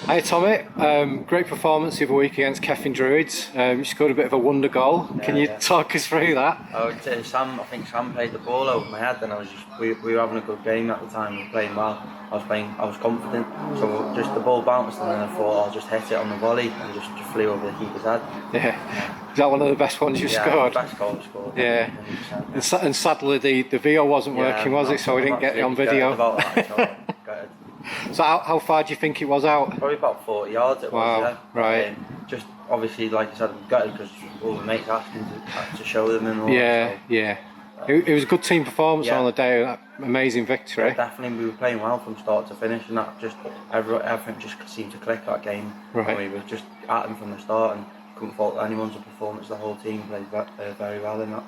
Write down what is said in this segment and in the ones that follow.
Hi Tommy, great performance the other week against Cefn Druids. You scored a bit of a wonder goal. Can you talk us through that? I would say I think Sam played the ball over my head, and we were having a good game at the time. We were playing well. I was confident. So just the ball bounced, and then I thought I'll just hit it on the volley, and just flew over the keeper's head. Yeah. Is that one of the best ones you've scored? Yeah, best goal I've scored. Yeah. And sadly the VO wasn't working, was it? So we didn't get it on video. About that, So how far do you think it was out? Probably about 40 yards it was, yeah. Right. Just obviously, like I said, I'm gutted because all the mates asking to show them and all that. Yeah. It was a good team performance on the day, that amazing victory. Yeah, definitely, we were playing well from start to finish, and that just everything just seemed to click that game. Right. And we were just at them from the start and couldn't fault anyone's performance. The whole team played very well in that.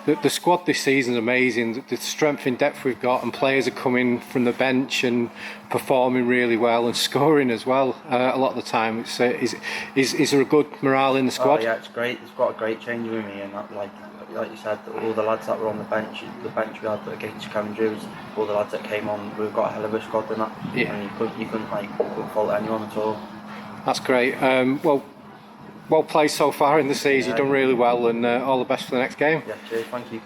The squad this season is amazing. The strength in depth we've got, and players are coming from the bench and performing really well and scoring as well. A lot of the time, is there a good morale in the squad? Oh yeah, it's great. It's got a great change with me, and that, like you said, all the lads that were on the bench we had against Cefn Druids, all the lads that came on, we've got a hell of a squad in that. Yeah. And you couldn't fault anyone at all. That's great. Well played so far in the season. You've done really well, and all the best for the next game. Yeah, cheers. Thank you.